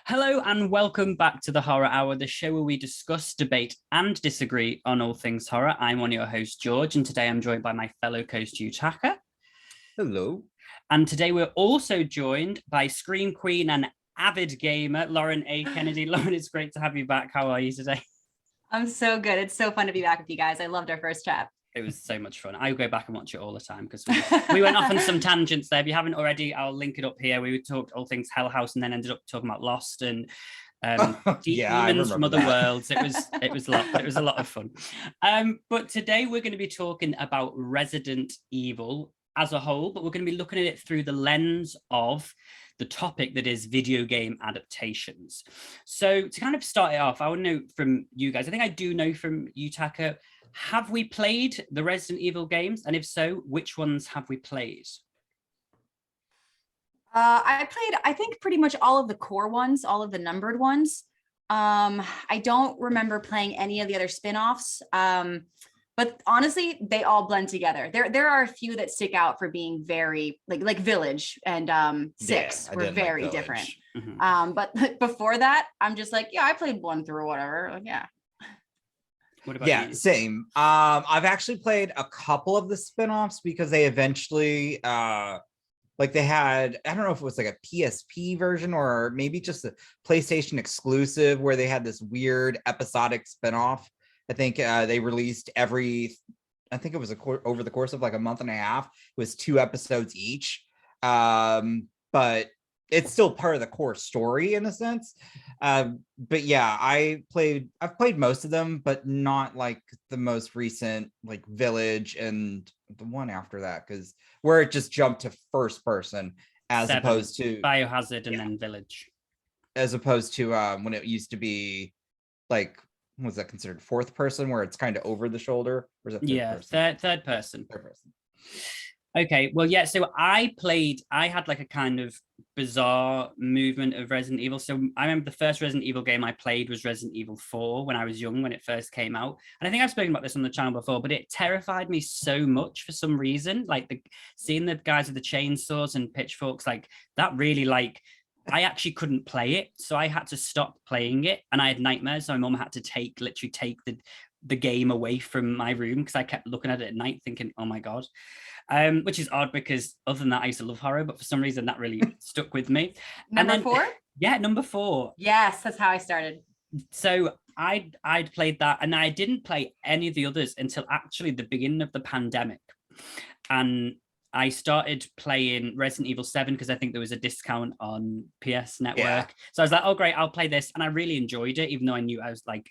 Hello and welcome back to the Horror Hour, the show where we discuss, debate, and disagree on all things horror. I'm one of your hosts, George, and today I'm joined by my fellow host, Yutaka. Hello. And today we're also joined by Scream Queen and avid gamer, Lauren A. Kennedy. Lauren, it's great to have you back. How are you today? I'm so good. It's so fun to be back with you guys. I loved our first chat. It was so much fun. I go back and watch it all the time because we went off on some tangents there. If you haven't already, I'll link it up here. We talked all things Hell House and then ended up talking about Lost and demons from other worlds. It was a lot, but it was a lot of fun. But today we're going to be talking about Resident Evil as a whole, but we're going to be looking at it through the lens of the topic that is video game adaptations. So to kind of start it off, I want to know from you guys, I think I do know from Yutaka, have we played the Resident Evil games? And if so, which ones have we played? I played, I think, pretty much all of the core ones, all of the numbered ones. I don't remember playing any of the other spin-offs. But honestly, they all blend together. There are a few that stick out for being very like Village and 6 were very different. Mm-hmm. But before that, I'm just like, yeah, I played 1 through whatever. Like, yeah. What about you? Same. I've actually played a couple of the spin-offs because they eventually like they had, I don't know if it was like a PSP version or maybe just a PlayStation exclusive where they had this weird episodic spin-off. I think they released I think it was over the course of like a month and a half. It was 2 episodes each. But it's still part of the core story in a sense. But yeah, I've played most of them, but not like the most recent, like Village and the one after that, because where it just jumped to first person as 7, opposed to Biohazard and then Village. As opposed to when it used to be like, was that considered fourth person where it's kind of over the shoulder? Or is it third person? Third person. Third person. Okay, well, yeah, so I had like a kind of bizarre movement of Resident Evil. So I remember the first Resident Evil game I played was Resident Evil 4 when I was young, when it first came out. And I think I've spoken about this on the channel before, but it terrified me so much for some reason. Like seeing the guys with the chainsaws and pitchforks, like that really I actually couldn't play it. So I had to stop playing it and I had nightmares. So my mom had to literally take the game away from my room because I kept looking at it at night thinking, oh my God. Which is odd because other than that, I used to love horror, but for some reason that really stuck with me. Number 4? Yeah, number 4. Yes, that's how I started. So I'd played that and I didn't play any of the others until actually the beginning of the pandemic. And I started playing Resident Evil 7 because I think there was a discount on PS Network. Yeah. So I was like, oh, great, I'll play this. And I really enjoyed it, even though I knew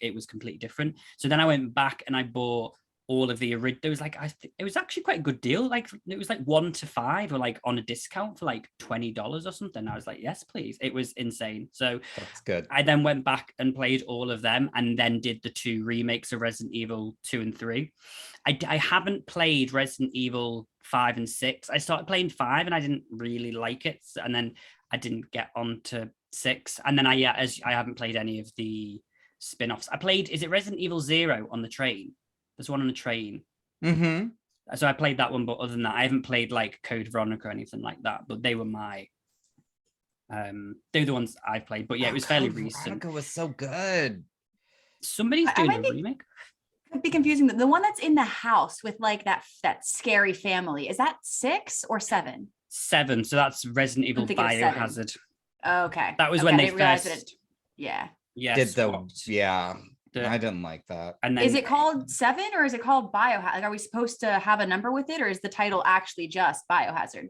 it was completely different. So then I went back and I bought all of the original. There was it was actually quite a good deal. Like it was like 1 to 5 or like on a discount for like $20 or something. I was like, yes, please. It was insane. So that's good. I then went back and played all of them and then did the 2 remakes of Resident Evil 2 and 3. I haven't played Resident Evil 5 and 6. I started playing 5 and I didn't really like it. And then I didn't get on to 6. And then I haven't played any of the spin-offs. I played, is it Resident Evil 0 on the train? There's one on the train. Mm-hmm. So I played that one, but other than that, I haven't played like Code Veronica or anything like that. But they were they're the ones I played. But yeah, it was fairly recent. Veronica was so good. Somebody's doing a remake. Could be confusing. The one that's in the house with like that scary family, is that 6 or 7? 7. So that's Resident Evil Biohazard. Okay. That was when they first. Yeah. Yes. I didn't like that. And then, is it called 7 or is it called Biohazard? Like, are we supposed to have a number with it, or is the title actually just Biohazard?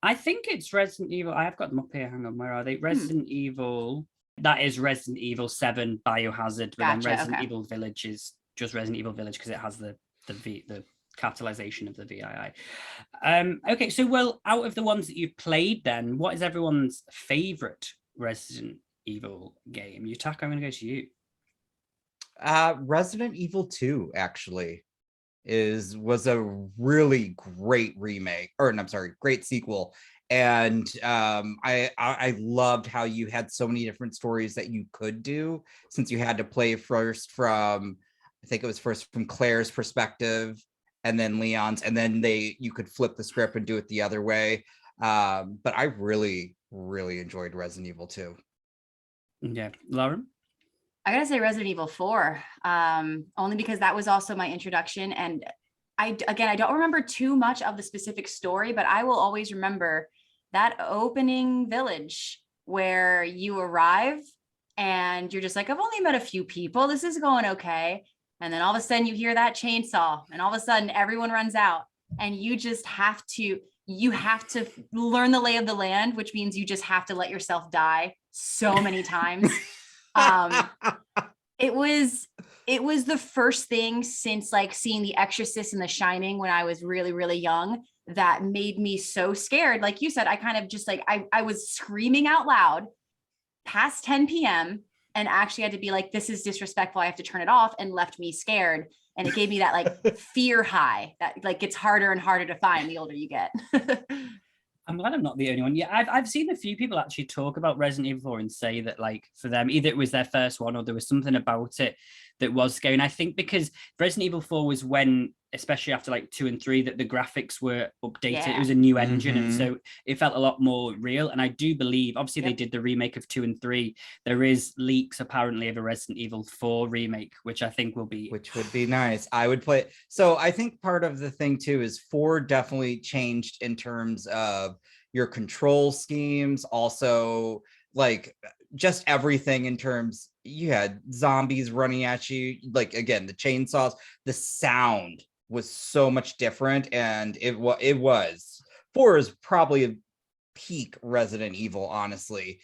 I think it's Resident Evil. I have got them up here. Hang on, where are they? Resident Evil. That is Resident Evil 7 Biohazard, but then Resident Evil Village is just Resident Evil Village because it has the capitalization of the VII. Okay, so well, out of the ones that you've played, then what is everyone's favorite Resident Evil game? Yutaka, I'm going to go to you. Resident Evil 2 actually was a really great remake, or I'm sorry, great sequel. And I loved how you had so many different stories that you could do, since you had to play first from, I think it was first from Claire's perspective and then Leon's, and then you could flip the script and do it the other way. But I really, really enjoyed Resident Evil 2. Yeah, Lauren. I gotta say Resident Evil 4, only because that was also my introduction. And I don't remember too much of the specific story, but I will always remember that opening village where you arrive and you're just like, I've only met a few people. This is going okay. And then all of a sudden you hear that chainsaw and all of a sudden everyone runs out and you just have to learn the lay of the land, which means you just have to let yourself die so many times. It was the first thing since like seeing The Exorcist and The Shining when I was really, really young that made me so scared. Like you said, I kind of just like, I was screaming out loud past 10 p.m. and actually had to be like, this is disrespectful. I have to turn it off, and left me scared. And it gave me that like fear high that like gets harder and harder to find the older you get. I'm glad I'm not the only one. Yeah, I've seen a few people actually talk about Resident Evil 4 and say that like for them, either it was their first one or there was something about it that was scary. And I think because Resident Evil 4 was when, especially after like 2 and 3, that the graphics were updated. Yeah. It was a new engine, and so it felt a lot more real. And I do believe, obviously, they did the remake of 2 and 3. There is leaks apparently of a Resident Evil 4 remake, which I think will be, which would be nice. I would play. So I think part of the thing too is 4 definitely changed in terms of your control schemes, also like just everything in terms. You had zombies running at you, like again the chainsaws, the sound was so much different, and it was 4 is probably a peak Resident Evil, honestly,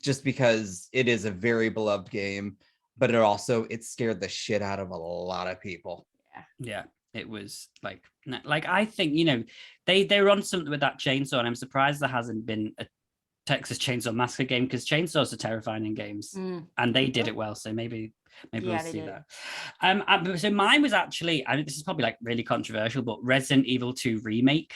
just because it is a very beloved game, but it scared the shit out of a lot of people. Yeah, it was like I think, you know, they were on something with that chainsaw, and I'm surprised there hasn't been a Texas Chainsaw Massacre game, because chainsaws are terrifying in games, and they did it well. So maybe we'll see that. So mine was actually, this is probably like really controversial, but Resident Evil 2 remake,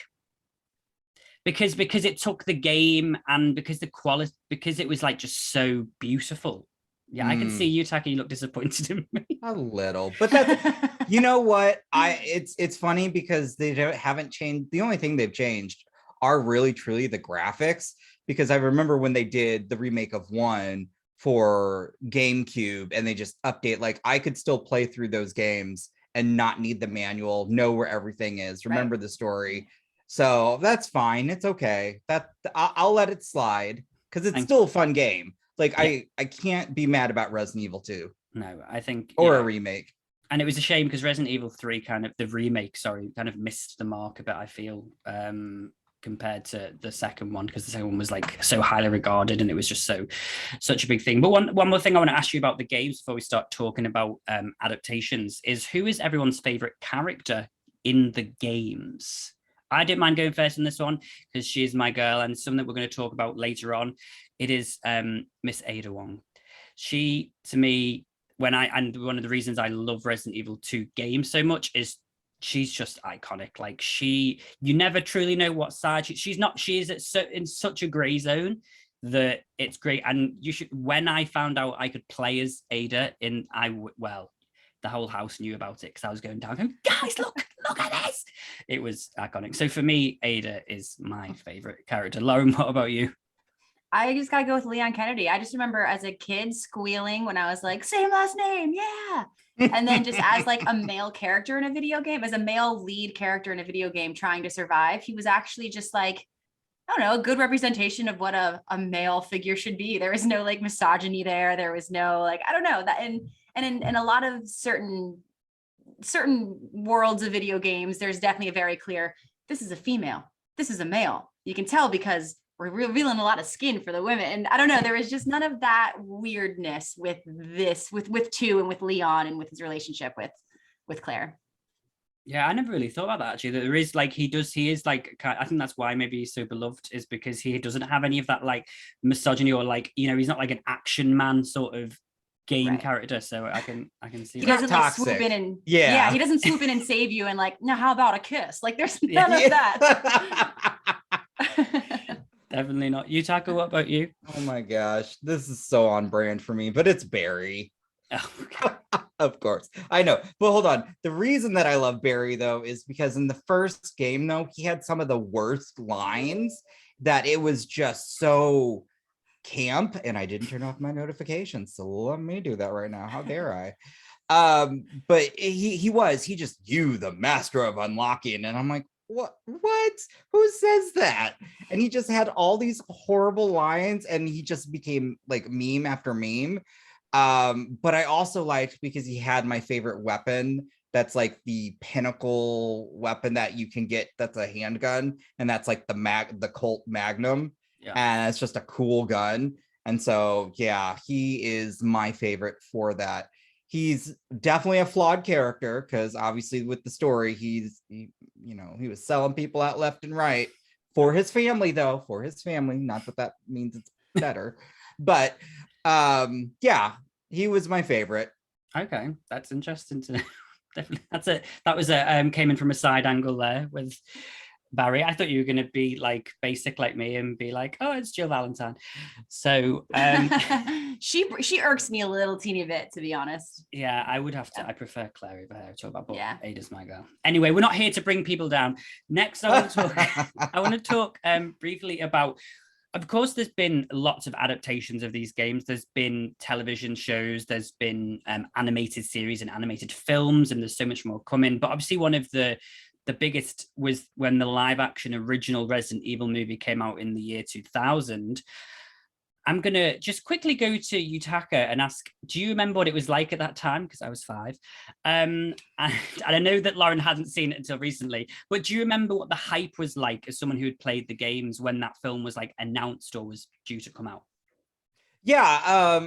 because it took the game and because the quality, because it was like just so beautiful. Yeah, I can see you, Taka. You look disappointed in me. A little, but that's you know what? It's funny because they haven't changed. The only thing they've changed are really truly the graphics, because I remember when they did the remake of 1 for GameCube and they just update, like I could still play through those games and not need the manual, know where everything is, remember the story. So that's fine. It's okay. I'll let it slide because it's still a fun game. Like I can't be mad about Resident Evil 2. No, I think a remake. And it was a shame because Resident Evil 3 kind of missed the mark a bit, I feel, compared to the second one, because the second one was like so highly regarded and it was just such a big thing. But one more thing I want to ask you about the games before we start talking about adaptations is, who is everyone's favorite character in the games? I didn't mind going first in this one because she's my girl, and something that we're going to talk about later on. It is Miss Ada Wong. She, to me, and one of the reasons I love Resident Evil 2 games so much is she's just iconic. Like you never truly know what side she's in such a gray zone that it's great. And when I found out I could play as Ada the whole house knew about it because I was going down going, guys, look at this. It was iconic. So for me, Ada is my favorite character. Lauren, what about you? I just gotta go with Leon Kennedy. I just remember as a kid squealing when I was like, same last name, yeah. And then just as like a male character in a video game, as a male lead character in a video game trying to survive, he was actually just like, I don't know, a good representation of what a male figure should be. There was no like misogyny there. There was no like, I don't know, that and in a lot of certain worlds of video games, there's definitely a very clear, this is a female, this is a male. You can tell because we're revealing a lot of skin for the women. And I don't know, there was just none of that weirdness with this, with 2 and with Leon and with his relationship with Claire. Yeah, I never really thought about that actually. That there is like, he is like, I think that's why maybe he's so beloved, is because he doesn't have any of that like misogyny or like, you know, he's not like an action man sort of game character. So I can see he doesn't like swoop in and he doesn't swoop in and save you and like, now how about a kiss? Like there's none of that. Definitely not. Yutaka, what about you? Oh my gosh, this is so on brand for me, but it's Barry. Oh, okay. Of course, I know. But hold on. The reason that I love Barry, though, is because in the first game, though, he had some of the worst lines that it was just so camp, and I didn't turn off my notifications, so let me do that right now. How dare I? But he just, you the master of unlocking, and I'm like, what, who says that? And he just had all these horrible lines, and he just became like meme after meme. But I also liked, because he had my favorite weapon, that's like the pinnacle weapon that you can get, that's a handgun, and that's like the Colt Magnum. Yeah. And it's just a cool gun. And so yeah, he is my favorite for that. He's definitely a flawed character, because obviously with the story, he was selling people out left and right for his family, though, for his family. Not that that means it's better, but yeah, he was my favorite. Okay, that's interesting to know. Definitely, that was came in from a side angle there with Barry. I thought you were going to be like basic like me and be like, oh, it's Jill Valentine. So she irks me a little teeny bit, to be honest. Yeah, I would have to. I prefer Clary over her, but yeah, Ada's my girl. Anyway, we're not here to bring people down. Next, I want to talk briefly about. Of course, there's been lots of adaptations of these games. There's been television shows, there's been animated series and animated films, and there's so much more coming. But obviously, one of the biggest was when the live action original Resident Evil movie came out in the year 2000. I'm going to just quickly go to Yutaka and ask, do you remember what it was like at that time? Because I was 5. And I know that Lauren hadn't seen it until recently, but do you remember what the hype was like as someone who had played the games when that film was like announced or was due to come out? Yeah,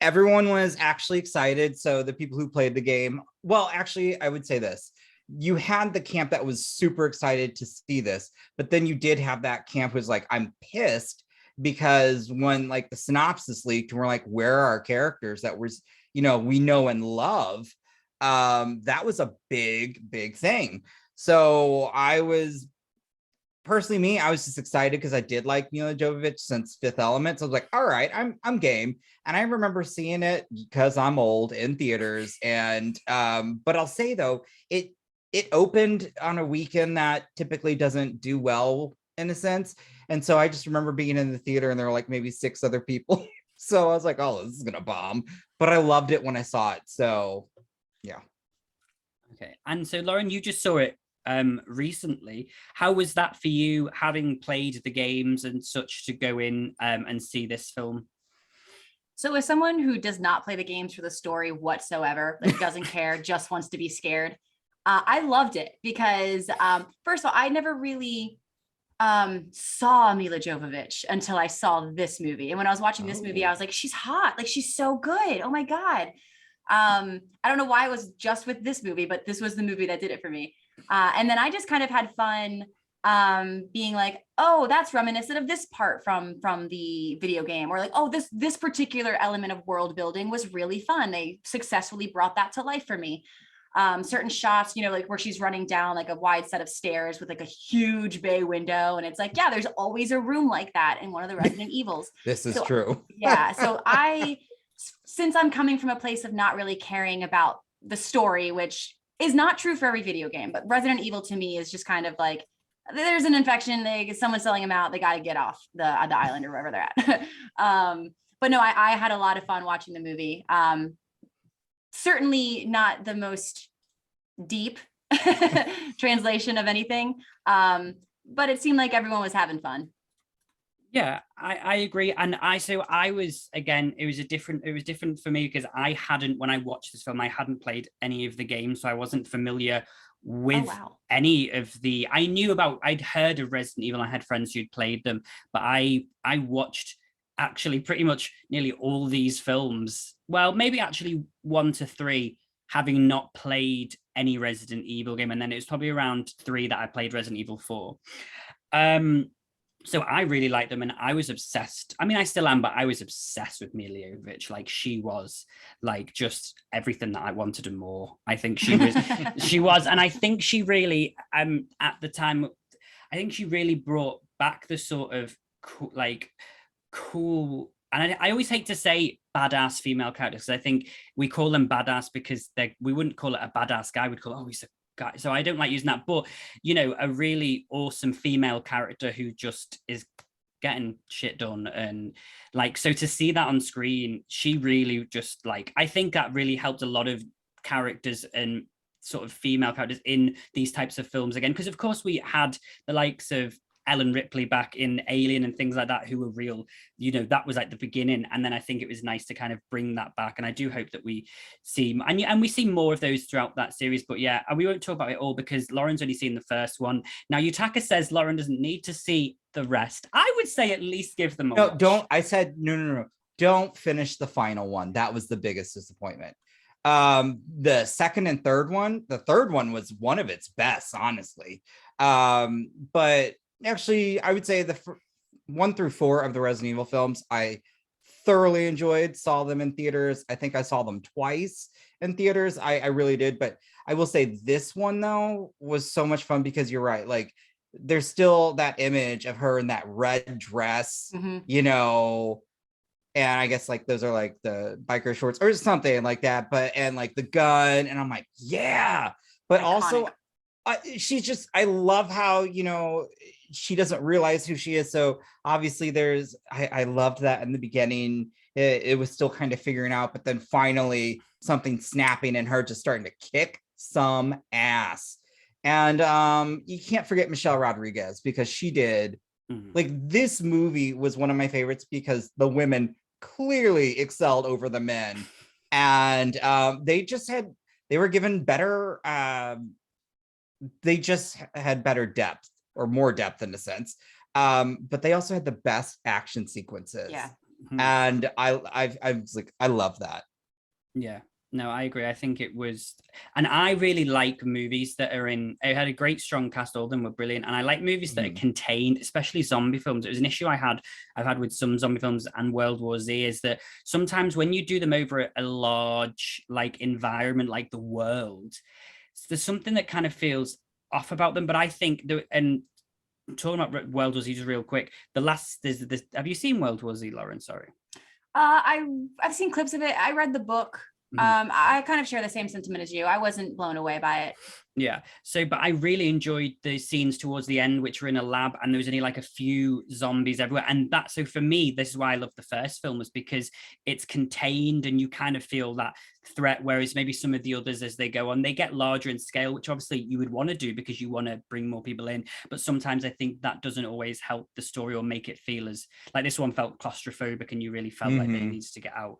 everyone was actually excited. So the people who played the game, well, actually, I would say this. You had the camp that was super excited to see this, but then you did have that camp who's like, I'm pissed, because when like the synopsis leaked and we're like, where are our characters that was, we know and love? That was a big thing. So I was just excited because I did like Milla Jovovich since Fifth Element. So I was like, all right, I'm game. And I remember seeing it, because I'm old, in theaters. And but I'll say though, it opened on a weekend that typically doesn't do well, in a sense. And so I just remember being in the theater and there were like maybe 6 other people. So I was like, oh, this is gonna bomb. But I loved it when I saw it. So yeah. Okay. And so Lauren, you just saw it recently. How was that for you, having played the games and such, to go in and see this film? So as someone who does not play the games for the story whatsoever, like doesn't care, just wants to be scared, I loved it because first of all, I never really saw Milla Jovovich until I saw this movie. And when I was watching this movie, I was like, she's hot. Like, she's so good. Oh my God. I don't know why it was just with this movie, but this was the movie that did it for me. And then I just kind of had fun being like, oh, that's reminiscent of this part from the video game, or like, oh, this particular element of world building was really fun. They successfully brought that to life for me. Certain shots, like where she's running down like a wide set of stairs with like a huge bay window. And it's like, yeah, there's always a room like that in one of the Resident Evils. This is true. Yeah. So since I'm coming from a place of not really caring about the story, which is not true for every video game, but Resident Evil to me is just kind of like, there's an infection, someone's selling them out, they got to get off the island or wherever they're at. But no, I had a lot of fun watching the movie. Certainly not the most deep translation of anything, but it seemed like everyone was having fun. Yeah, I agree. And I was, again, it was different for me because when I watched this film, I hadn't played any of the games, so I wasn't familiar with any of I'd heard of Resident Evil. I had friends who'd played them, but I watched actually pretty much nearly all these films. Well, maybe actually 1 to 3, having not played any Resident Evil game. And then it was probably around 3 that I played Resident Evil 4. So I really liked them and I was obsessed. I mean, I still am, but I was obsessed with Milla Jovovich. Like, she was like just everything that I wanted and more. I think she was, and I think she really, at the time, I think she really brought back the sort of cool, and I always hate to say badass female characters, because I think we call them badass because we wouldn't call it a badass guy, we'd call it, oh, he's a guy. So I don't like using that, but a really awesome female character who just is getting shit done. And like, so to see that on screen, she really just like, I think that really helped a lot of characters and sort of female characters in these types of films again, because of course we had the likes of Ellen Ripley back in Alien and things like that who were real, you know, that was like the beginning. And then I think it was nice to kind of bring that back. And I do hope that we see, and we see more of those throughout that series. But yeah, and we won't talk about it all because Lauren's only seen the first one. Now, Yutaka says Lauren doesn't need to see the rest. I would say at least give them a watch. Don't. I said, no. Don't finish the final one. That was the biggest disappointment. The second and third one, the third one was one of its best, honestly. But actually, I would say the 1 through 4 of the Resident Evil films, I thoroughly enjoyed, saw them in theaters. I think I saw them twice in theaters. I really did. But I will say this one, though, was so much fun because you're right. Like, there's still that image of her in that red dress, you know, and I guess like those are like the biker shorts or something like that. But, and like the gun, and I'm like, yeah. But iconic. Also, she's just, I love how, you know, she doesn't realize who she is. So obviously I loved that in the beginning. It was still kind of figuring out, but then finally something snapping and her just starting to kick some ass. And you can't forget Michelle Rodriguez because she did, like, this movie was one of my favorites because the women clearly excelled over the men. And they were given better, they just had better depth or more depth in a sense. But they also had the best action sequences. Yeah. And I was like, I love that. Yeah. No, I agree. I think it was, and I really like movies that are it had a great, strong cast. All of them were brilliant. And I like movies that are contained, especially zombie films. It was an issue I've had with some zombie films and World War Z is that sometimes when you do them over a large, like, environment, like the world, there's something that kind of feels off about them. But I think, and talking about World War Z just real quick, have you seen World War Z, Lauren? Sorry. I've seen clips of it. I read the book. I kind of share the same sentiment as you. I wasn't blown away by it. Yeah. So, but I really enjoyed the scenes towards the end, which were in a lab, and there was only like a few zombies everywhere. And so for me, this is why I love the first film, was because it's contained and you kind of feel that threat. Whereas maybe some of the others, as they go on, they get larger in scale, which obviously you would want to do because you want to bring more people in. But sometimes I think that doesn't always help the story or make it feel as like this one felt claustrophobic and you really felt like it needs to get out.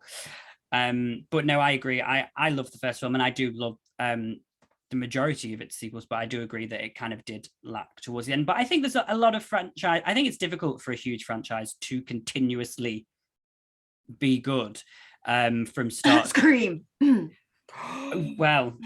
But no, I agree. I love the first film, and I do love the majority of its sequels, but I do agree that it kind of did lack towards the end. But I think there's a lot of franchise. I think it's difficult for a huge franchise to continuously be good from start. Scream. Well,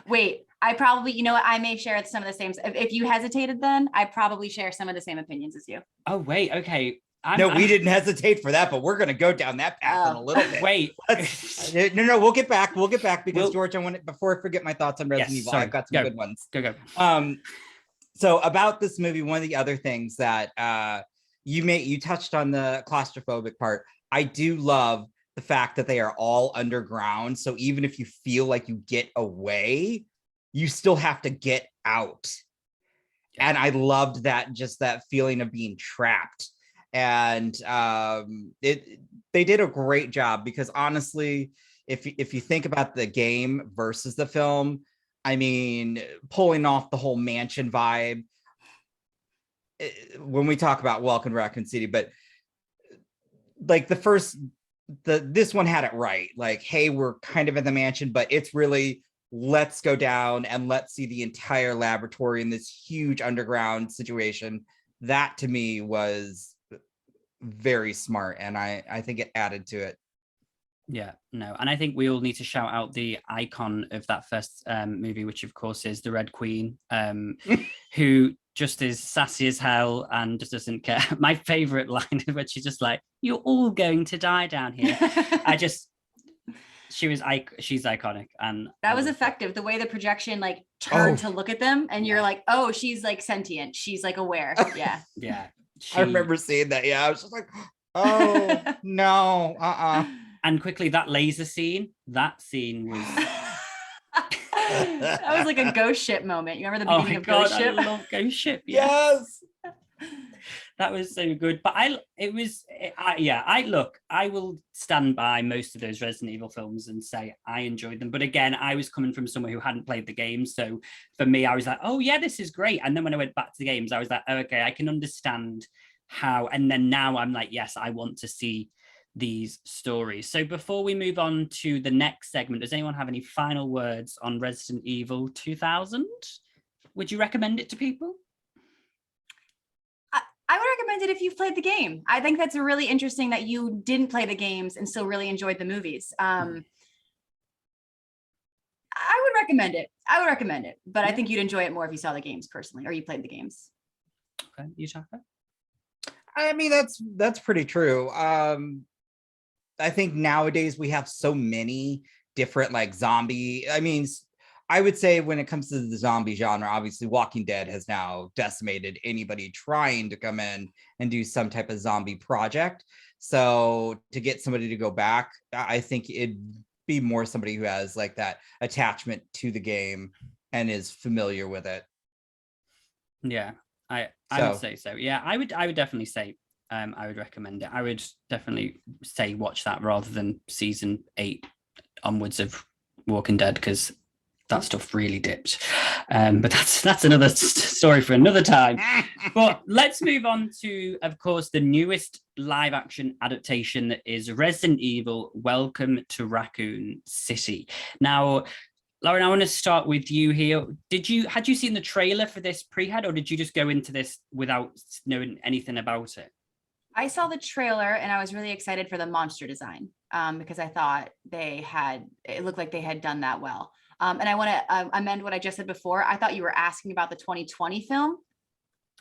wait, I probably, you know what, I may share some of the same. If you hesitated, then I probably share some of the same opinions as you. Oh, wait, okay. We didn't hesitate for that, but we're going to go down that path in a little bit. Wait, no, we'll get back because George, before I forget my thoughts on Resident Evil, I've got some good ones. Go. So about this movie, one of the other things that you touched on the claustrophobic part. I do love the fact that they are all underground. So even if you feel like you get away, you still have to get out. And I loved that, just that feeling of being trapped. And they did a great job because honestly, if you think about the game versus the film, I mean, pulling off the whole mansion vibe when we talk about Welcome to Raccoon City, but like this one had it right. Like, hey, we're kind of in the mansion, but it's really, let's go down and let's see the entire laboratory in this huge underground situation. That to me was very smart, and I think it added to it. Yeah, no, and I think we all need to shout out the icon of that first movie, which of course is the Red Queen, who just is sassy as hell and just doesn't care. My favorite line is when she's just like, "You're all going to die down here." She's iconic, and that was effective. The way the projection like turned to look at them, and you're like, "Oh, she's like sentient. She's like aware." Yeah, yeah. I remember seeing that. Yeah, I was just like, "Oh no, And quickly, that laser scene. That scene was. That was like a Ghost Ship moment. You remember the beginning of Ghost Ship? I love Ghost Ship. Yes. That was so good. But I will stand by most of those Resident Evil films and say I enjoyed them. But again, I was coming from someone who hadn't played the games. So for me, I was like, oh yeah, this is great. And then when I went back to the games, I was like, oh, okay, I can understand how. And then now I'm like, yes, I want to see these stories. So before we move on to the next segment, does anyone have any final words on Resident Evil 2000? Would you recommend it to people? I would recommend it if you've played the game. I think that's really interesting that you didn't play the games and still really enjoyed the movies. I would recommend it, but I think you'd enjoy it more if you saw the games personally, or you played the games. Okay, Yutaka? I mean, that's pretty true. I think nowadays we have so many different like zombie. I mean, I would say when it comes to the zombie genre, obviously Walking Dead has now decimated anybody trying to come in and do some type of zombie project. So to get somebody to go back, I think it'd be more somebody who has like that attachment to the game and is familiar with it. Yeah, I would say so. Yeah, I would definitely say I would recommend it. I would definitely say watch that rather than season 8 onwards of Walking Dead, because that stuff really dipped. But that's another story for another time. But let's move on to, of course, the newest live action adaptation that is Resident Evil Welcome to Raccoon City. Now, Lauren, I want to start with you here. Had you seen the trailer for this pre-head, or did you just go into this without knowing anything about it? I saw the trailer and I was really excited for the monster design because I thought it looked like they had done that well. And I want to amend what I just said before. I thought you were asking about the 2020 film.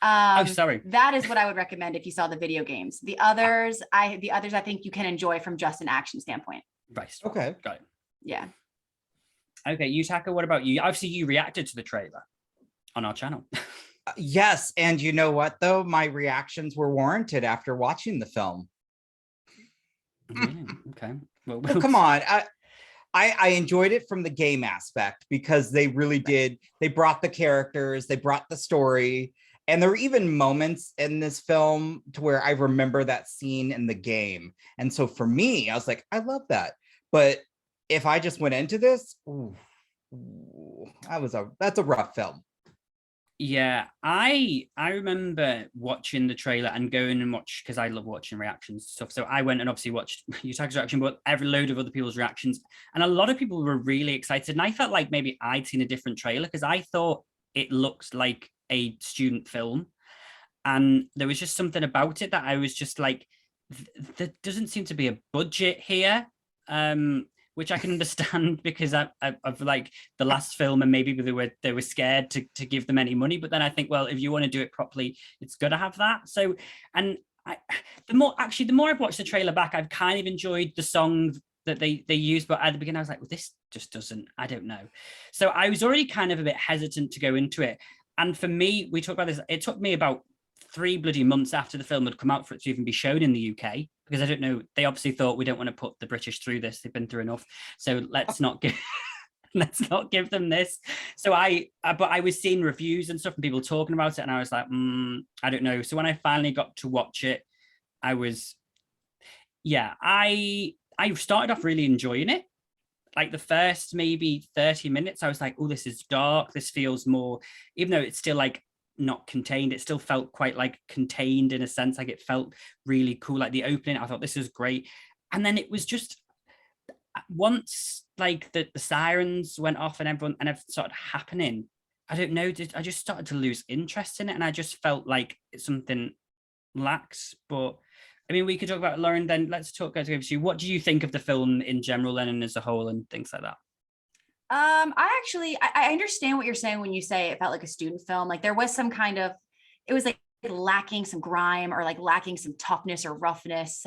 Oh, sorry. That is what I would recommend if you saw the video games. The others I think you can enjoy from just an action standpoint. Right. Okay. Got it. Yeah. Okay, Yutaka, what about you? Obviously, you reacted to the trailer on our channel. Yes, and you know what though? My reactions were warranted after watching the film. Yeah, okay. Well, come on. I enjoyed it from the game aspect because they really did. They brought the characters, they brought the story, and there were even moments in this film to where I remember that scene in the game. And so for me, I was like, I love that. But if I just went into this, that's a rough film. Yeah, I remember watching the trailer and going and watch, because I love watching reactions and stuff. So I went and obviously watched Yutaka's reaction, but every load of other people's reactions. And a lot of people were really excited. And I felt like maybe I'd seen a different trailer because I thought it looked like a student film. And there was just something about it that I was just like, there doesn't seem to be a budget here. Which I can understand because of like the last film, and maybe they were scared to give them any money. But then I think, well, if you want to do it properly, it's got to have that. So, and the more I've watched the trailer back, I've kind of enjoyed the song that they used. But at the beginning, I was like, well, this just doesn't, I don't know. So I was already kind of a bit hesitant to go into it. And for me, we talked about this, it took me about 3 bloody months after the film had come out for it to even be shown in the UK, because I don't know, they obviously thought we don't want to put the British through this, they've been through enough, so let's not give them this. So but I was seeing reviews and stuff and people talking about it, and I was like, I don't know. So when I finally got to watch it, I started off really enjoying it. Like the first maybe 30 minutes, I was like, oh, this is dark, this feels more, even though it's still like not contained, it still felt quite like contained in a sense. Like it felt really cool. Like the opening, I thought this was great. And then it was just, once like the sirens went off and everything started happening, I don't know, I just started to lose interest in it, and I just felt like something lacks. But I mean, we could talk about Lauren, then let's talk over to you. What do you think of the film in general and as a whole and things like that? I understand what you're saying when you say it felt like a student film. Like there was some kind of, it was like lacking some grime or like lacking some toughness or roughness,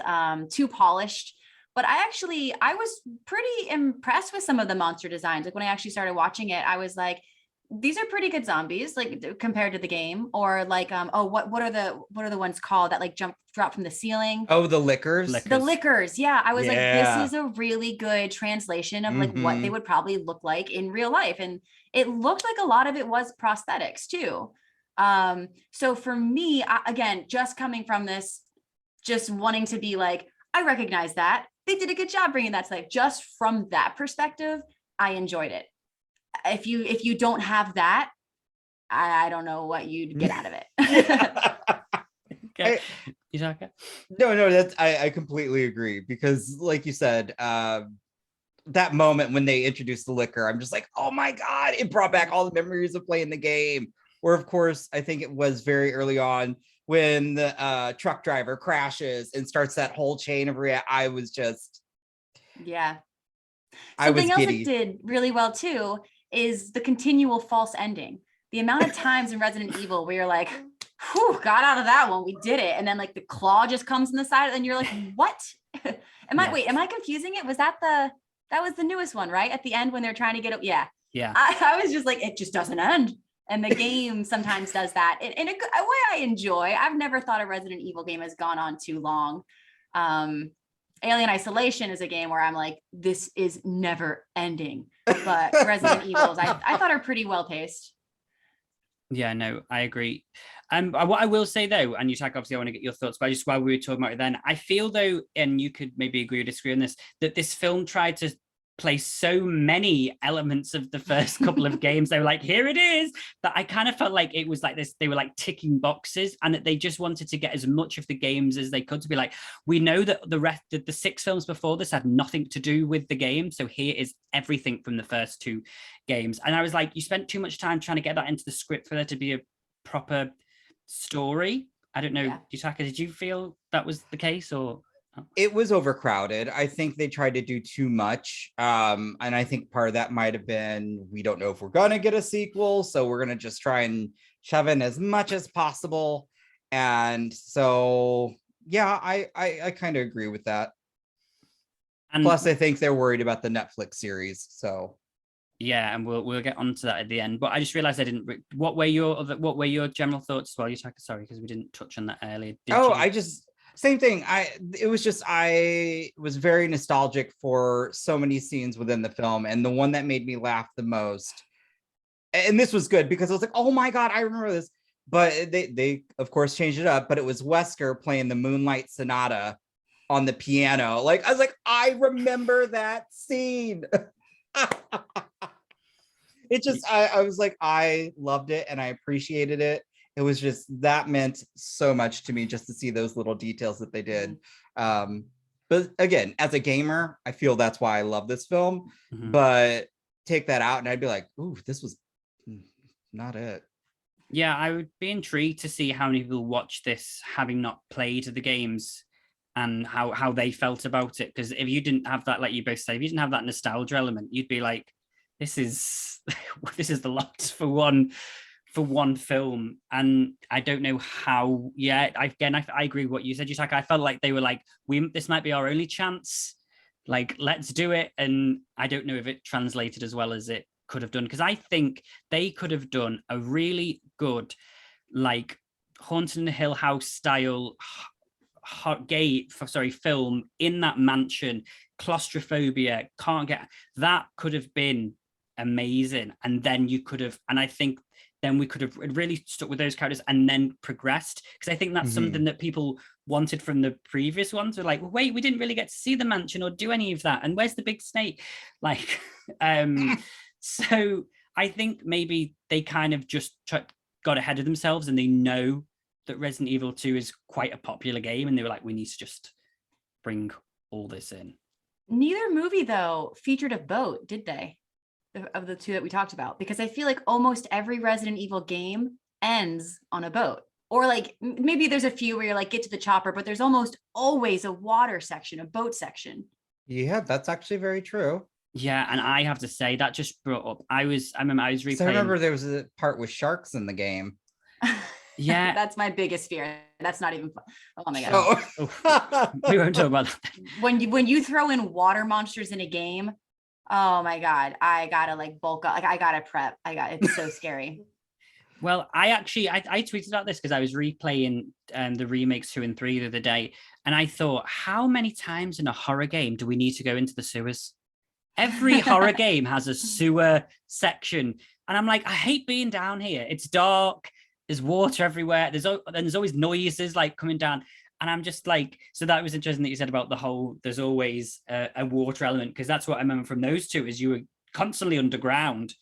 too polished. But I was pretty impressed with some of the monster designs. Like when I actually started watching it, I was like, these are pretty good zombies, like compared to the game. Or like, what are the ones called that like drop from the ceiling? Oh, the lickers. The lickers. Yeah. I was like, Yeah. this is a really good translation of like what they would probably look like in real life. And it looked like a lot of it was prosthetics too. So for me, again, just coming from this, just wanting to be like, I recognize that they did a good job bringing that to life. Just from that perspective, I enjoyed it. If you don't have that, I don't know what you'd get out of it. Okay. Yutaka? No, that's I completely agree, because like you said, that moment when they introduced the liquor, I'm just like, oh my God, it brought back all the memories of playing the game. Or of course, I think it was very early on when the truck driver crashes and starts that whole chain of I was just, yeah. I was Something else giddy. it did really well too is the continual false ending. The amount of times in Resident Evil where you're like, whew, got out of that one, we did it. And then like the claw just comes in the side and you're like, what? Am I confusing it? That was the newest one, right? At the end when they're trying to get it. Yeah. Yeah. I was just like, it just doesn't end. And the game sometimes does that in a way I enjoy. I've never thought a Resident Evil game has gone on too long. Alien Isolation is a game where I'm like, this is never ending. But Resident Evils, I thought are pretty well paced. Yeah, no, I agree. What I will say though, and Yutaka, obviously I want to get your thoughts, but just while we were talking about it then, I feel though, and you could maybe agree or disagree on this, that this film tried to play so many elements of the first couple of games. They were like, here it is, that I kind of felt like it was like this, they were like ticking boxes, and that they just wanted to get as much of the games as they could to be like, we know that the 6 films before this had nothing to do with the game, so here is everything from the first 2 games. And I was like, you spent too much time trying to get that into the script for there to be a proper story. I don't know, Yeah. Yutaka, did you feel that was the case, or? It was overcrowded. I think they tried to do too much. And I think part of that might have been, we don't know if we're going to get a sequel, so we're going to just try and shove in as much as possible. And so, yeah, I kind of agree with that. And plus, I think they're worried about the Netflix series. So, yeah, and we'll get onto that at the end. But I just realized I didn't. What were your general thoughts as well, Yutaka? Sorry, because we didn't touch on that earlier. Same thing. I was very nostalgic for so many scenes within the film, and the one that made me laugh the most, and this was good because I was like, oh my God, I remember this. But they of course changed it up, but it was Wesker playing the Moonlight Sonata on the piano. Like, I was like, I remember that scene. It just, I was like, I loved it and I appreciated it. It was just, that meant so much to me just to see those little details that they did. But again, as a gamer, I feel that's why I love this film. But take that out and I'd be like, ooh, this was not it. Yeah, I would be intrigued to see how many people watch this having not played the games and how they felt about it. Because if you didn't have that, like you both say, if you didn't have that nostalgia element, you'd be like, this is the lot for one film. And I don't know how. Yeah, I agree with what you said, Yutaka. I felt like they were like, this might be our only chance, like, let's do it. And I don't know if it translated as well as it could have done, because I think they could have done a really good, like, Haunted in the Hill House style film in that mansion, claustrophobia, that could have been amazing. And then you could have, and I think then we could have really stuck with those characters and then progressed, because I think that's something that people wanted from the previous ones. Were like, well, wait, we didn't really get to see the mansion or do any of that, and where's the big snake, like so I think maybe they kind of just got ahead of themselves, and they know that Resident Evil 2 is quite a popular game, and they were like, we need to just bring all this in. Neither movie though featured a boat, did they? Of the 2 that we talked about, because I feel like almost every Resident Evil game ends on a boat, or like maybe there's a few where you're like, get to the chopper, but there's almost always a water section, a boat section. Yeah, that's actually very true. Yeah, and I have to say that just brought up, I remember I was replaying. So I remember there was a part with sharks in the game. Yeah, that's my biggest fear. That's not even fun. Oh my God. Oh. We won't talk about that. When you throw in water monsters in a game, oh my God, I gotta like bulk up. Like, I gotta prep. It's so scary. Well, I tweeted about this because I was replaying the remakes 2 and 3 the other day, and I thought, how many times in a horror game do we need to go into the sewers? Every horror game has a sewer section, and I'm like, I hate being down here. It's dark. there's water everywhere. There's always noises like coming down. And I'm just like, so that was interesting that you said about the whole, there's always a water element, because that's what I remember from those two is you were constantly underground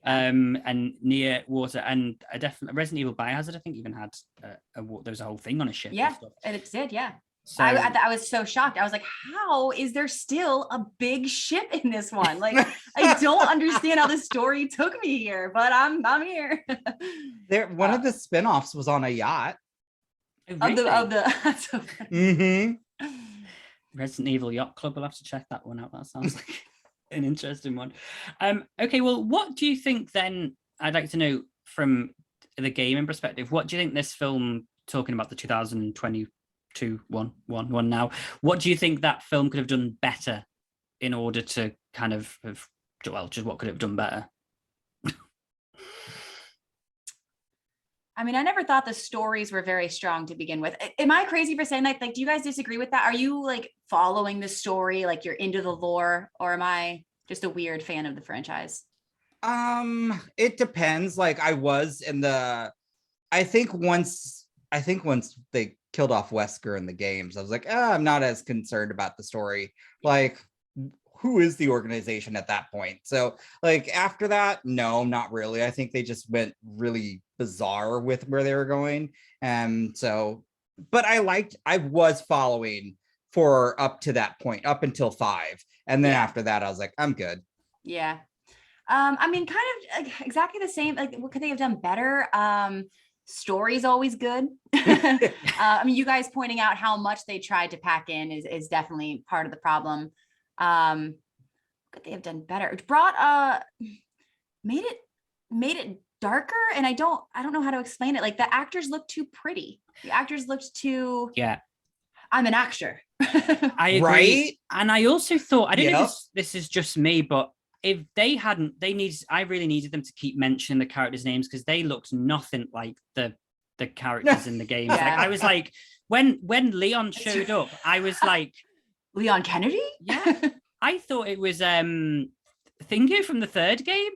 and near water. And I definitely, Resident Evil Biohazard, I think even had there was a whole thing on a ship. Yeah, and it did, yeah. So I was so shocked. I was like, how is there still a big ship in this one? Like, I don't understand how the story took me here, but I'm here. One of the spinoffs was on a yacht. oh, really? Of the so Resident Evil Yacht Club. We'll have to check that one out. That sounds like an interesting one. Okay, well, what do you think then? I'd like to know from the gaming perspective, what do you think this film, talking about the 2022 one now, what do you think that film could have done better in order to kind of have, well, just what could it have done better? I mean, I never thought the stories were very strong to begin with. Am I crazy for saying that? Like, do you guys disagree with that? Are you like following the story, like you're into the lore, or am I just a weird fan of the franchise? It depends. Like I was in the, I think once they killed off Wesker in the games, I was like, I'm not as concerned about the story. Like, who is the organization at that point? So like after that, no, not really. I think they just went really bizarre with where they were going. And so, but I was following for up to that point, up until 5. And then after that, I was like, I'm good. Yeah. I mean, kind of like exactly the same. Like, what could they have done better? Story's always good. I mean, you guys pointing out how much they tried to pack in is definitely part of the problem. Could they have done better? It brought made it darker, and I don't know how to explain it. Like the actors looked too pretty. The actors looked too, I'm an actor. I agree. Right? And I also thought, I don't know if this is just me, but if they hadn't, I really needed them to keep mentioning the characters' names, because they looked nothing like the characters in the games. Like I was like, when Leon showed up, I was like, Leon Kennedy? Yeah. I thought it was Thingo from the third game.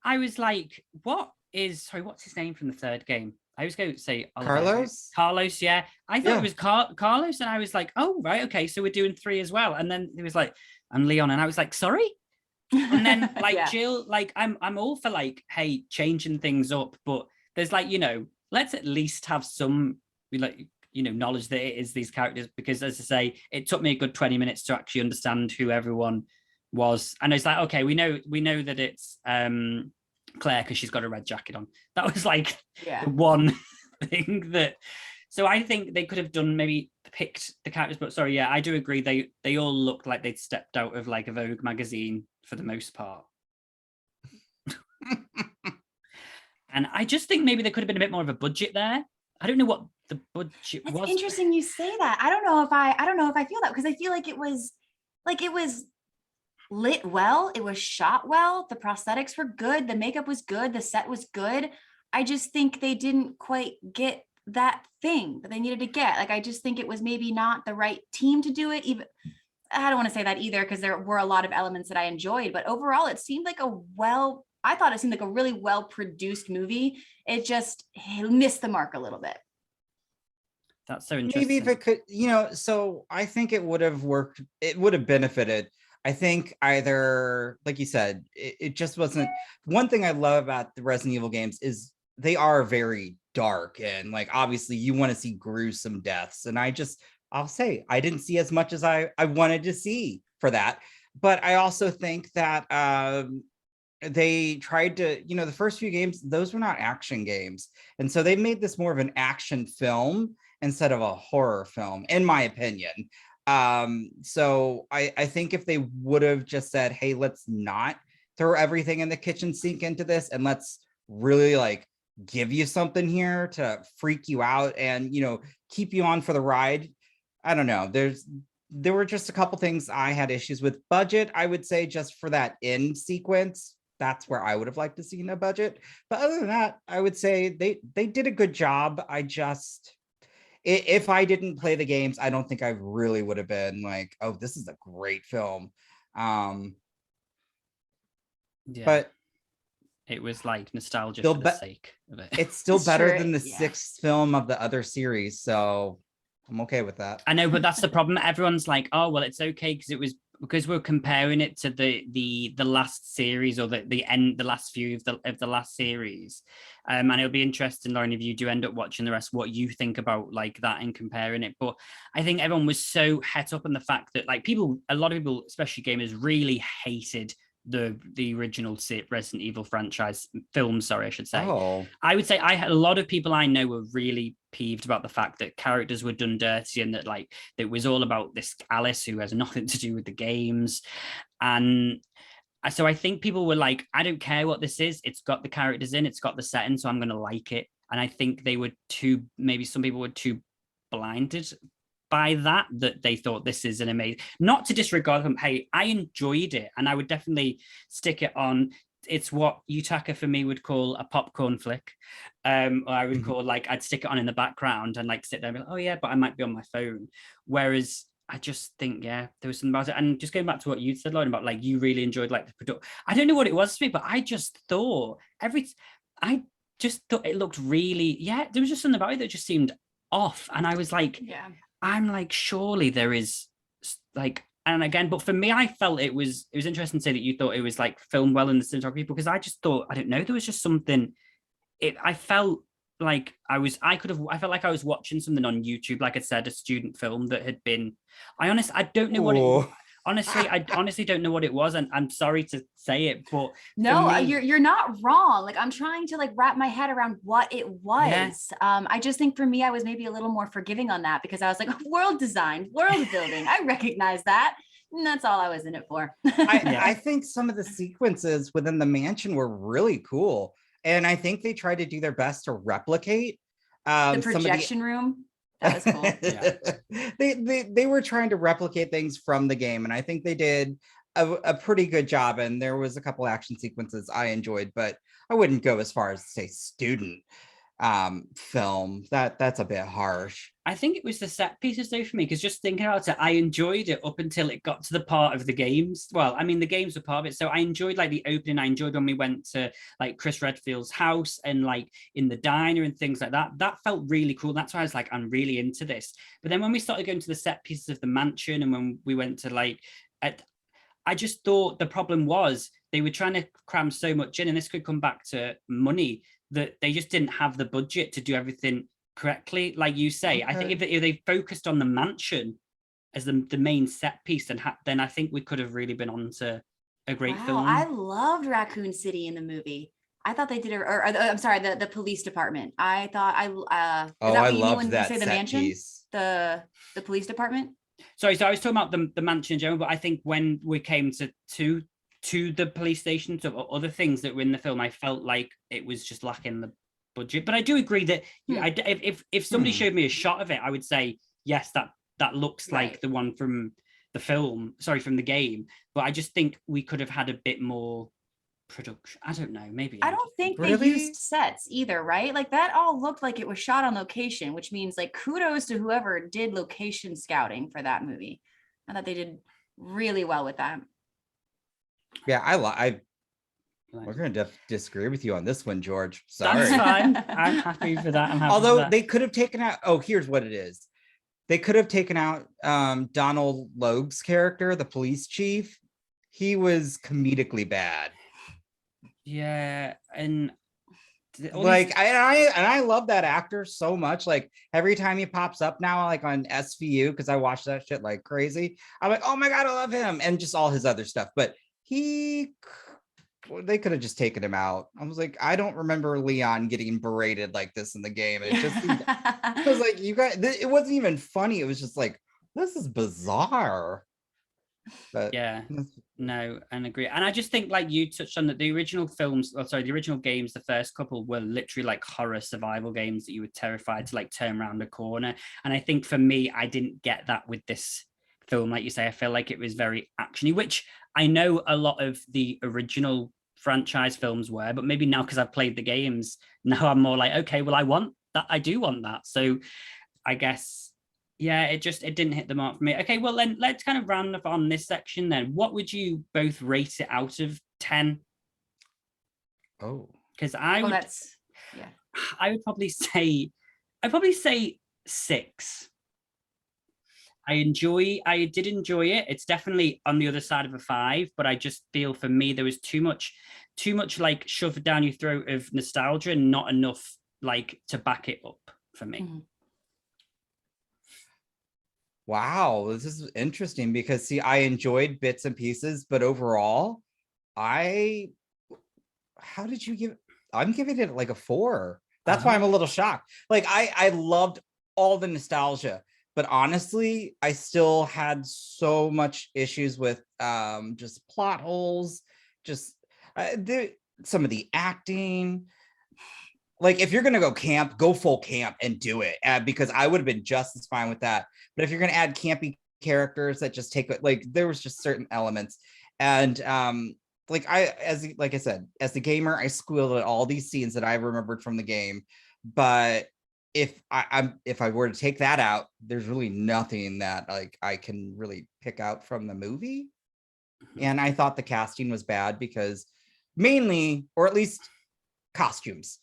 I was like, what's his name from the third game? I was going to say Carlos, yeah. I thought it was Carlos, and I was like, oh, right, okay, so we're doing 3 as well. And then it was like, and Leon, and I was like, sorry? And then like Jill, like I'm all for like, hey, changing things up, but there's like, let's at least have some like, knowledge that it is these characters, because as I say, it took me a good 20 minutes to actually understand who everyone was. And it's like, okay, we know that it's Claire because she's got a red jacket on. That was like the one thing that, so I think they could have done, maybe picked the characters, but sorry, I do agree, they all looked like they'd stepped out of like a Vogue magazine for the most part. And I just think maybe there could have been a bit more of a budget there. I don't know what the budget was. It's interesting you say that. I don't know if I feel that, because I feel like it was lit well, it was shot well, the prosthetics were good, the makeup was good, the set was good. I just think they didn't quite get that thing that they needed to get. Like, I just think it was maybe not the right team to do it. Even I don't want to say that either, because there were a lot of elements that I enjoyed, but overall it seemed like I thought it seemed like a really well produced movie. It just missed the mark a little bit. That's so interesting. Maybe if it could, so I think it would have worked. It would have benefited. I think either, like you said, it just wasn't. One thing I love about the Resident Evil games is they are very dark, and like, obviously you want to see gruesome deaths. And I'll say, I didn't see as much as I wanted to see for that. But I also think that they tried to, the first few games, those were not action games. And so they made this more of an action film instead of a horror film, in my opinion. So I think if they would have just said, hey, let's not throw everything in the kitchen sink into this, and let's really like give you something here to freak you out and, keep you on for the ride. I don't know. There were just a couple things I had issues with. Budget, I would say, just for that end sequence, that's where I would have liked to see a budget. But other than that, I would say they did a good job. If I didn't play the games, I don't think I really would have been like, oh, this is a great film. But It was like nostalgia Still for the sake of it. It's still It's better true, than the yeah. 6th film of the other series, so I'm okay with that. I know, but that's the problem. Everyone's like, "Oh, well, it's okay because we're comparing it to the last series or the last few of the last series." And it'll be interesting, Lauren, if you do end up watching the rest, what you think about like that and comparing it. But I think everyone was so het up on the fact that like a lot of people, especially gamers, really hated the original Resident Evil franchise film, sorry, I should say. Oh, I would say I had a lot of people I know were really peeved about the fact that characters were done dirty and that like it was all about this Alice who has nothing to do with the games. And so I think people were like, I don't care what this is. It's got the characters in, it's got the setting, so I'm going to like it. And I think maybe some people were too blinded by that they thought this is an amazing, not to disregard them. Hey, I enjoyed it and I would definitely stick it on. It's what Yutaka for me would call a popcorn flick. Or I would call like, I'd stick it on in the background and like sit there and be like, oh yeah, but I might be on my phone. Whereas I just think, yeah, there was something about it. And just going back to what you said, Lauren, about like, you really enjoyed like the product. I don't know what it was for me, but I just thought I just thought it looked really, yeah, there was just something about it that just seemed off. And I was like, Yeah. I'm like, surely there is like, and again, but for me, I felt it was interesting to say that you thought it was like filmed well in the cinematography, because I just thought, I don't know, there was just something, I felt like I felt like I was watching something on YouTube, like I said, a student film that had been, I don't know what it, honestly, I honestly don't know what it was, and I'm sorry to say it, but no, me, you're not wrong. Like I'm trying to like wrap my head around what it was. Yeah. I just think for me, I was maybe a little more forgiving on that because I was like, world design, world building. I recognize that. And that's all I was in it for. I think some of the sequences within the mansion were really cool, and I think they tried to do their best to replicate the projection room. That was cool. Yeah. They were trying to replicate things from the game, and I think they did a pretty good job. And there was a couple action sequences I enjoyed, but I wouldn't go as far as to say student film. That's a bit harsh. I think it was the set pieces though for me, because just thinking about it, I enjoyed it up until it got to the part of the games. Well, I mean, the games were part of it, so I enjoyed like the opening. I enjoyed when we went to like Chris Redfield's house and like in the diner and things like that. That felt really cool. That's why I was like, I'm really into this. But then when we started going to the set pieces of the mansion, and when we went to like, I just thought the problem was they were trying to cram so much in, and this could come back to money, that they just didn't have the budget to do everything correctly, like you say. I think if they focused on the mansion as the main set piece, then I think we could have really been on to a great film. I loved Raccoon City in the movie. I thought they did I'm sorry, the police department. I thought I loved that say the set mansion piece. the police department. Sorry, so I was talking about the mansion in general, but I think when we came to the police station, to other things that were in the film, I felt like it was just lacking the budget. But I do agree that if somebody showed me a shot of it, I would say, yes, that looks like the one from the film, from the game. But I just think we could have had a bit more production. I don't know, maybe. I don't think they used sets either, right? Like that all looked like it was shot on location, which means like kudos to whoever did location scouting for that movie. I thought they did really well with that. Yeah, we're going to disagree with you on this one, George. Sorry. That's fine. I'm happy for that. Although they could have taken out, here's what it is. They could have taken out Donald Logue's character, the police chief. He was comedically bad. Yeah, and like I love that actor so much. Like every time he pops up now, like on SVU, because I watch that shit like crazy. I'm like, oh my god, I love him, and just all his other stuff. But they could have just taken him out. I was like, I don't remember Leon getting berated like this in the game. It just it was like, you guys, it wasn't even funny. It was just like, this is bizarre. But yeah, no, and agree. And I just think, like you touched on, that the original the original games, the first couple were literally like horror survival games that you were terrified to like turn around a corner. And I think for me, I didn't get that with this film. Like you say, I feel like it was very actiony, which I know a lot of the original franchise films were, but maybe now because I've played the games, now I'm more like, okay, well, I want that. I do want that. So I guess, yeah, it didn't hit the mark for me. Okay, well then let's kind of round up on this section then. What would you both rate it out of 10? Oh, because I would that's yeah. I would probably say I'd probably say 6. I did enjoy it. It's definitely on the other side of a 5, but I just feel for me there was too much like shoved down your throat of nostalgia and not enough like to back it up for me. Mhm. wow, this is interesting because see, I enjoyed bits and pieces, but overall, I how did you give I'm giving it like a 4. That's why I'm a little shocked. Like I loved all the nostalgia, but honestly, I still had so much issues with just plot holes, just some of the acting. Like if you're gonna go camp, go full camp and do it, because I would have been just as fine with that. But if you're gonna add campy characters that just take like there was just certain elements, and like like I said, as the gamer, I squealed at all these scenes that I remembered from the game. But if I were to take that out, there's really nothing that like I can really pick out from the movie. And I thought the casting was bad because mainly, or at least costumes,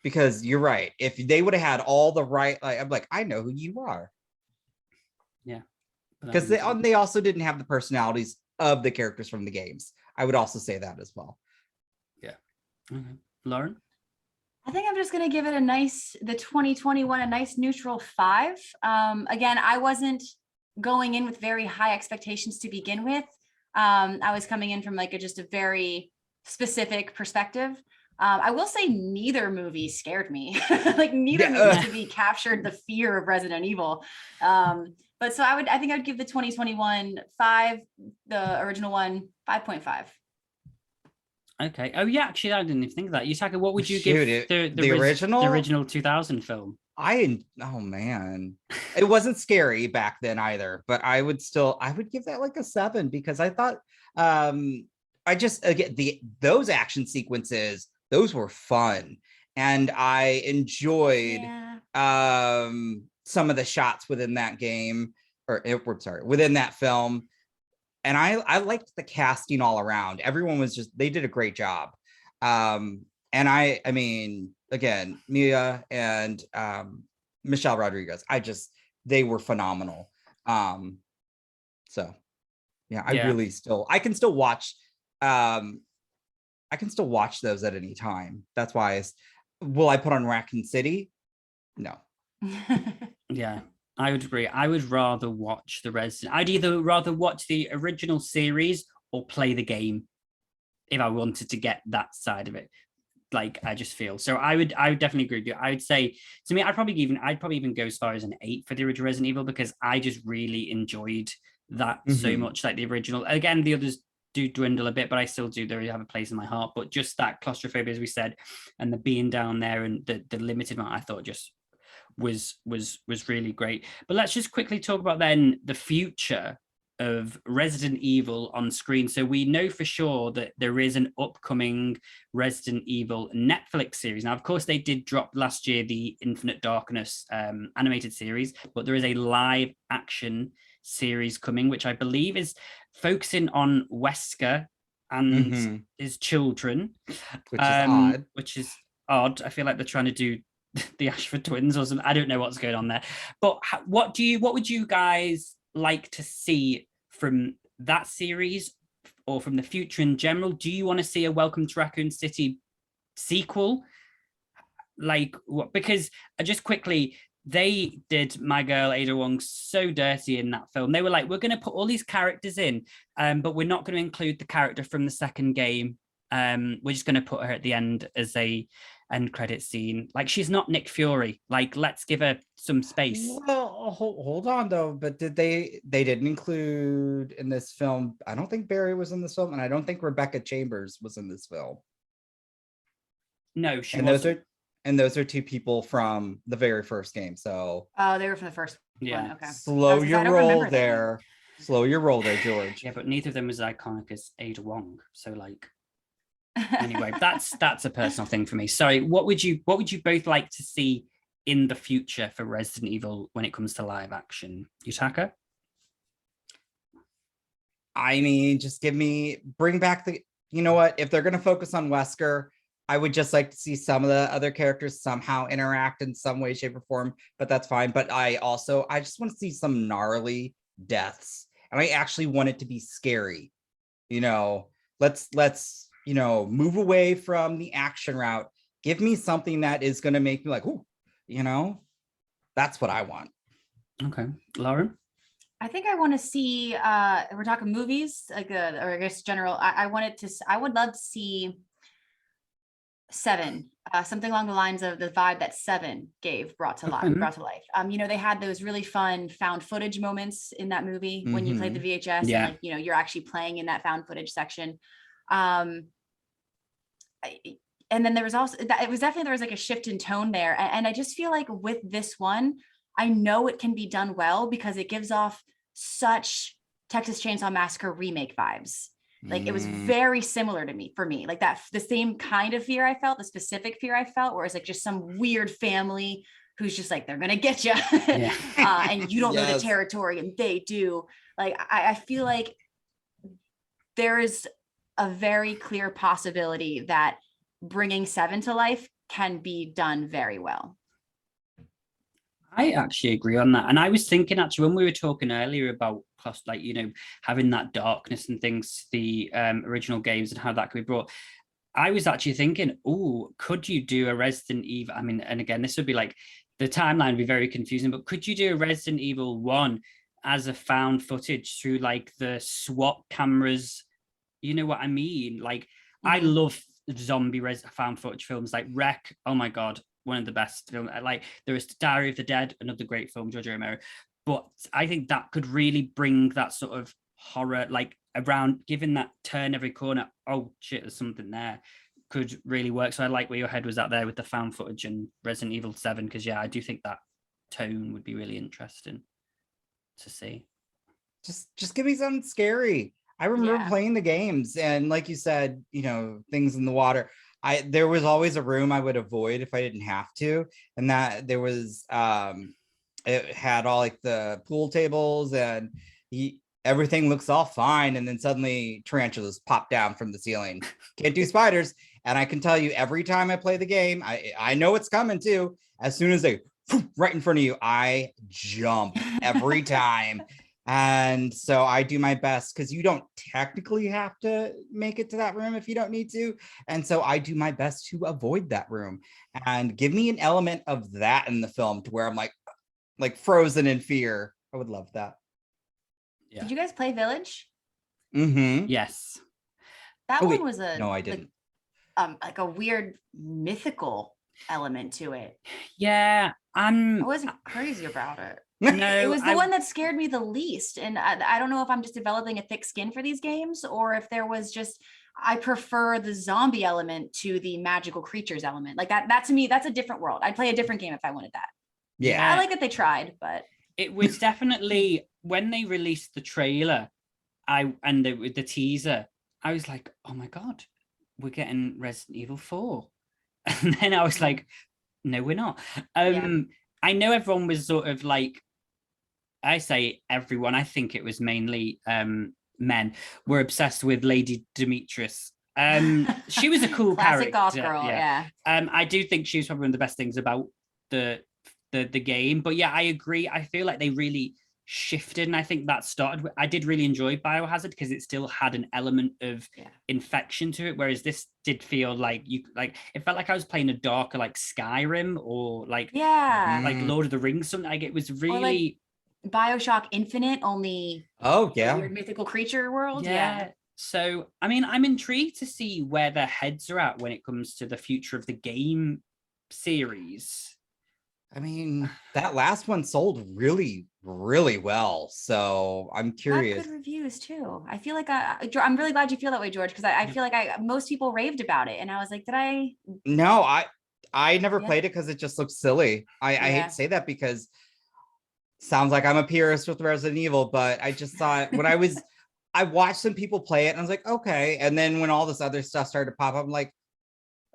because you're right. If they would have had all the right, like, I'm like, I know who you are. Yeah. Because they also didn't have the personalities of the characters from the games. I would also say that as well. Yeah. Okay. Lauren? I think I'm just going to give it the 2021, a nice neutral 5. Again, I wasn't going in with very high expectations to begin with. I was coming in from like just a very specific perspective. I will say neither movie scared me. Like neither movie to me captured the fear of Resident Evil. But so I think I would give the 2021 5, the original one 5.5. Okay. Oh yeah, actually, I didn't even think of that. Yutaka, what would you give the original 2000 film? Oh man, it wasn't scary back then either, but I would give that like a 7 because I thought I just again those action sequences, those were fun, and I enjoyed some of the shots within that game, within that film. And I liked the casting all around. Everyone was they did a great job. And I mean, again, Milla and Michelle Rodriguez, they were phenomenal. So yeah, I can still watch those at any time. That's why will I put on Raccoon City? No. Yeah. I would agree. I would rather watch I'd either rather watch the original series or play the game if I wanted to get that side of it. Like I just feel so. I would definitely agree with you. I would say to me, I'd probably even go as far as an 8 for the original Resident Evil because I just really enjoyed that so much. Like the original. Again, the others do dwindle a bit, but I still do. They have a place in my heart. But just that claustrophobia, as we said, and the being down there and the limited amount, I thought just was really great. But let's just quickly talk about then the future of Resident Evil on screen. So we know for sure that there is an upcoming Resident Evil Netflix series. Now, of course, they did drop last year the Infinite Darkness animated series, but there is a live action series coming, which I believe is focusing on Wesker and his children, which is odd. I feel like they're trying to do the Ashford twins or something. I don't know what's going on there. But what would you guys like to see from that series or from the future in general? Do you want to see a Welcome to Raccoon City sequel? Like what? Because just quickly, they did my girl Ada Wong so dirty in that film. They were like, we're going to put all these characters in, but we're not going to include the character from the second game. We're just going to put her at the end as a end credit scene. Like she's not Nick Fury. Like let's give her some space. Well, hold on though. But they didn't include in this film? I don't think Barry was in this film, and I don't think Rebecca Chambers was in this film. No, she wasn't. Those are 2 people from the very first game. So they were from the first one. Okay. Slow your roll there. Slow your roll there, George. Yeah, but neither of them was as iconic as Ada Wong. So like anyway, that's a personal thing for me. Sorry, what would you both like to see in the future for Resident Evil when it comes to live action? Yutaka? I mean, just bring back you know what? If they're going to focus on Wesker, I would just like to see some of the other characters somehow interact in some way, shape, or form, but that's fine. But I just want to see some gnarly deaths. And I actually want it to be scary. You know, let's move away from the action route. Give me something that is going to make me like, ooh, that's what I want. Okay. Lauren? I think I want to see, we're talking movies, like, or I guess general, I would love to see Seven, something along the lines of the vibe that Seven brought to life. They had those really fun found footage moments in that movie when you played the VHS, and like, you're actually playing in that found footage section. And then there was also there was like a shift in tone there. And I just feel like with this one, I know it can be done well because it gives off such Texas Chainsaw Massacre remake vibes. Like it was very similar to me, like that, the same kind of fear I felt, the specific fear I felt, where it's like just some weird family who's just like, they're going to get you and you don't know the territory and they do. Like, I feel like there is a very clear possibility that bringing Seven to life can be done very well. I actually agree on that. And I was thinking, actually, when we were talking earlier about like, having that darkness and things, the original games and how that could be brought, I was actually thinking, oh, could you do a Resident Evil? I mean, and again, this would be like, the timeline would be very confusing, but could you do a Resident Evil 1 as a found footage through like the SWAT cameras? You know what I mean? Like, I love zombie found footage films like Wreck. Oh my God. One of the best films. Like, there is Diary of the Dead, another great film, George Romero. But I think that could really bring that sort of horror, like around, given that turn every corner. Oh shit, there's something there. Could really work. So I like where your head was at there with the found footage and Resident Evil 7, because I do think that tone would be really interesting to see. Just give me something scary. I remember playing the games, and like you said, things in the water. There was always a room I would avoid if I didn't have to. And that there was, it had all like the pool tables and everything looks all fine. And then suddenly tarantulas pop down from the ceiling. Can't do spiders. And I can tell you, every time I play the game, I know it's coming too. As soon as they right in front of you, I jump every time. And so I do my best, because you don't technically have to make it to that room if you don't need to. And so I do my best to avoid that room, and give me an element of that in the film to where I'm like frozen in fear. I would love that. Did you guys play Village? Yes. That one was no, I didn't. Like a weird mythical element to it. Yeah. I wasn't crazy about it. No, it was the one that scared me the least. And I don't know if I'm just developing a thick skin for these games, or if there was just, I prefer the zombie element to the magical creatures element. Like that to me, that's a different world. I'd play a different game if I wanted that. Yeah. I like that they tried, but it was definitely, when they released the trailer, the teaser, I was like, oh my God, we're getting Resident Evil 4. And then I was like, no, we're not. I know everyone was sort of like, I say everyone, I think it was mainly men, were obsessed with Lady Demetrius. She was a cool classic character. goth girl, yeah. I do think she was probably one of the best things about the game. But yeah, I agree. I feel like they really shifted, and I think that started I did really enjoy Biohazard because it still had an element of infection to it, whereas this did feel like it felt like I was playing a darker like Skyrim or like Lord of the Rings, something. Like, it was really BioShock Infinite, only weird mythical creature world. So I mean, I'm intrigued to see where their heads are at when it comes to the future of the game series. I mean, that last one sold really, really well. So I'm curious. Got good reviews too. I feel like I'm really glad you feel that way, George, because I feel like most people raved about it, and I was like, did I? No, I never played it because it just looks silly. I hate to say that, because sounds like I'm a purist with Resident Evil, but I just thought when I watched some people play it and I was like, okay. And then when all this other stuff started to pop up, I'm like,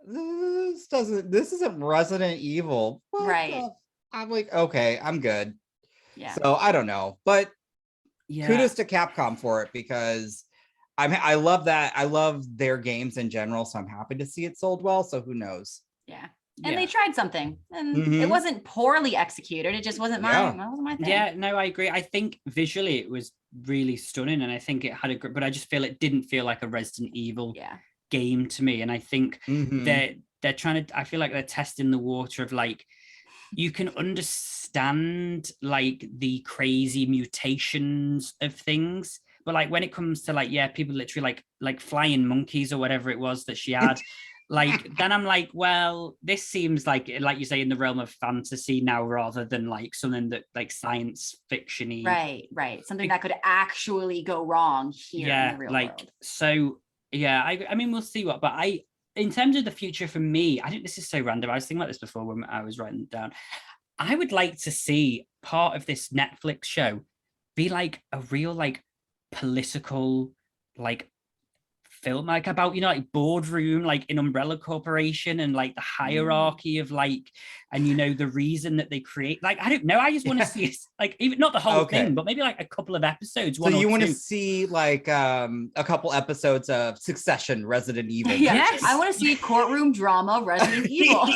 this isn't Resident Evil. Right. I'm like, okay, I'm good. Yeah. So I don't know, but kudos to Capcom for it, because I love that. I love their games in general, so I'm happy to see it sold well. So who knows? Yeah. And they tried something, and it Mhm. wasn't poorly executed. It just wasn't Yeah. that wasn't my thing. Yeah, no, I agree. I think visually it was really stunning, and I think it had a good, but I just feel it didn't feel like a Resident Evil game to me. And I think Mhm. they're trying to, I feel like they're testing the water of like, you can understand like the crazy mutations of things, but like when it comes to like, yeah, people literally like flying monkeys or whatever it was that she had, like then I'm like, well, this seems like you say in the realm of fantasy now rather than like something that like science fiction-y. Right. Something that could actually go wrong here in the real world. So yeah, I mean we'll see what, but in terms of the future for me, I think this is so random. I was thinking about this before when I was writing it down. I would like to see part of this Netflix show be like a real like political like film, like about, you know, like boardroom, like in Umbrella Corporation, and like the hierarchy of like, and you know, the reason that they create, like, I don't know, I just want to see it, like, even not the whole thing, but maybe like a couple of episodes. So you want to see like a couple episodes of Succession, Resident Evil? Yes, I want to see courtroom drama, Resident Evil.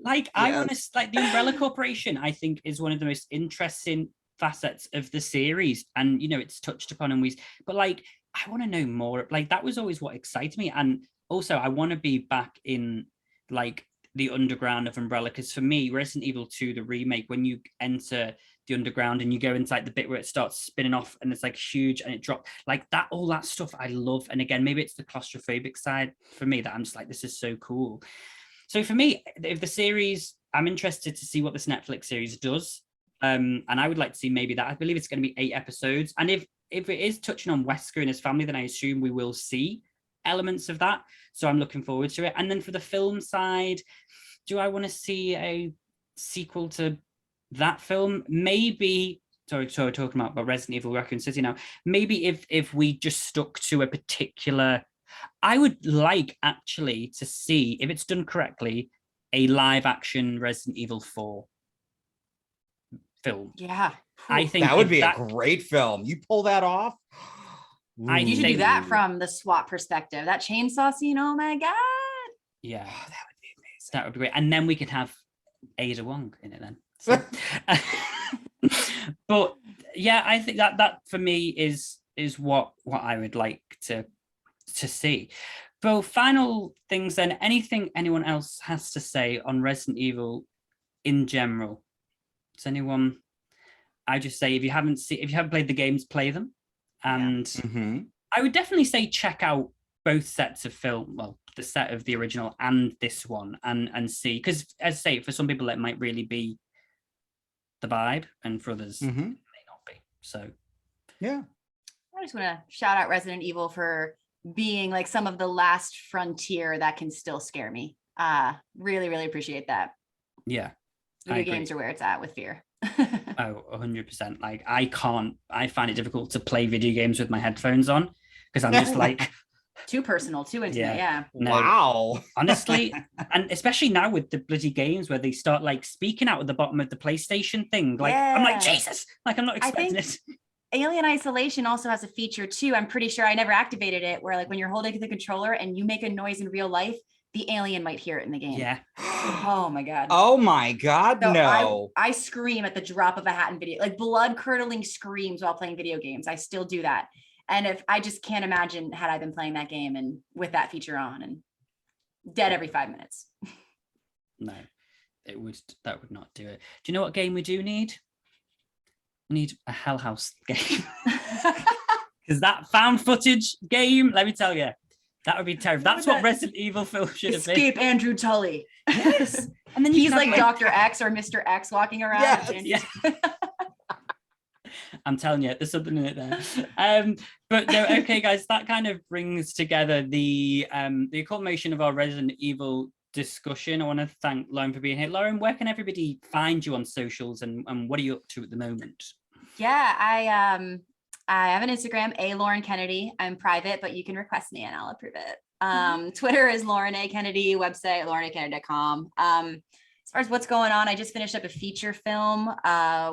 Like, I want to, like, the Umbrella Corporation, I think, is one of the most interesting facets of the series. And, you know, it's touched upon in ways, but like, I want to know more. Like, that was always what excited me. And also, I want to be back in, like, the underground of Umbrella. Because for me, Resident Evil 2, the remake, when you enter the underground and you go into, like, the bit where it starts spinning off and it's, like, huge and it drops, like, that, all that stuff I love. And again, maybe it's the claustrophobic side for me that I'm just like, this is so cool. So for me, if the series, I'm interested to see what this Netflix series does. And I would like to see maybe that. I believe it's going to be 8 episodes. And if it is touching on Wesker and his family, then I assume we will see elements of that. So I'm looking forward to it. And then for the film side, do I want to see a sequel to that film? Maybe, sorry, talking about Resident Evil Raccoon City now. Maybe if we just stuck to a particular, I would like actually to see, if it's done correctly, a live action Resident Evil 4 film. Yeah. I think that would be a great film. You pull that off. You should do that from the SWAT perspective. That chainsaw scene, oh my God. Yeah. Oh, that would be amazing. That would be great. And then we could have Ada Wong in it then. So, but yeah, I think that for me is what I would like to see. But final things then, anything anyone else has to say on Resident Evil in general? Does anyone? I just say if you haven't played the games, play them. And I would definitely say check out both sets of film, well, the set of the original and this one, and see, because as I say, for some people it might really be the vibe, and for others it may not be. So yeah, I just want to shout out Resident Evil for being like some of the last frontier that can still scare me. Really appreciate that. Yeah, video games are where it's at with fear. Oh, 100%. Like, I find it difficult to play video games with my headphones on because I'm just like too personal, too intimate. Yeah. No, wow. Honestly, and especially now with the bloody games where they start like speaking out at the bottom of the PlayStation thing. Like, I'm like, Jesus, like, I'm not expecting it. Alien Isolation also has a feature too. I'm pretty sure I never activated it, where like when you're holding the controller and you make a noise in real life, the alien might hear it in the game. Yeah. Oh my God. Oh my God. So no. I scream at the drop of a hat in video, like blood curdling screams while playing video games. I still do that. And if I just can't imagine had I been playing that game and with that feature on and dead every 5 minutes. No, that would not do it. Do you know what game we do need? We need a Hell House game. Because that found footage game, let me tell you, that would be terrible. That's what Resident Evil film should have been. Escape Andrew Tully. Yes. And then he's like Dr. X or Mr. X walking around. Yes. Yeah. I'm telling you, there's something in it there. But no, okay, guys, that kind of brings together the culmination of our Resident Evil discussion. I want to thank Lauren for being here. Lauren, where can everybody find you on socials, and what are you up to at the moment? Yeah, I have an Instagram, Lauren Kennedy. I'm private, but you can request me and I'll approve it. Twitter is Lauren A. Kennedy, website laurenakennedy.com. As far as what's going on, I just finished up a feature film,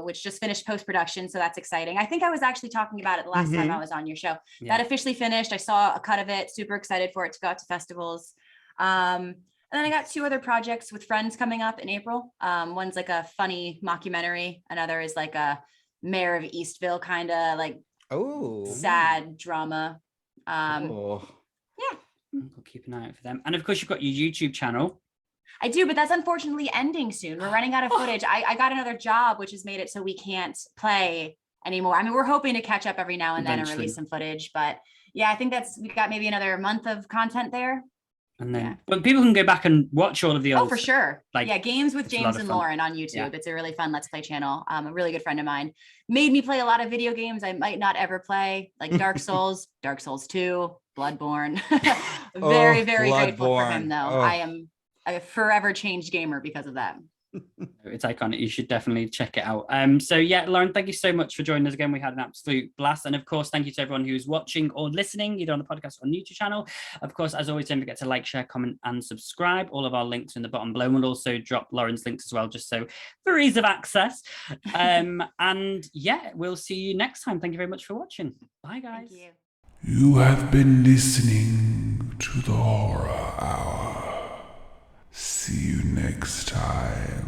which just finished post-production. So that's exciting. I think I was actually talking about it the last time I was on your show. That officially finished. I saw a cut of it, super excited for it to go out to festivals. And then I got 2 other projects with friends coming up in April. One's like a funny mockumentary. Another is like a Mayor of Eastville kind of like sad drama. Yeah. We'll keep an eye out for them. And of course, you've got your YouTube channel. I do, but that's unfortunately ending soon. We're running out of footage. I got another job, which has made it so we can't play anymore. I mean, we're hoping to catch up every now and then and release some footage, but yeah, I think we got maybe another month of content there. And then, but people can go back and watch all of the old. Oh, for sure. Like, Games with James and Lauren on YouTube. Yeah. It's a really fun Let's Play channel. A really good friend of mine made me play a lot of video games I might not ever play, like Dark Souls, Dark Souls 2, Bloodborne. Very, very grateful for him, though. I am a forever changed gamer because of that. It's iconic. You should definitely check it out. So yeah, Lauren, thank you so much for joining us again. We had an absolute blast. And of course, thank you to everyone who's watching or listening, either on the podcast or YouTube channel. Of course, as always, don't forget to like, share, comment, and subscribe. All of our links are in the bottom below. We'll also drop Lauren's links as well, just so for ease of access. And yeah, we'll see you next time. Thank you very much for watching. Bye, guys. Thank you. You have been listening to the Horror Hour. See you next time.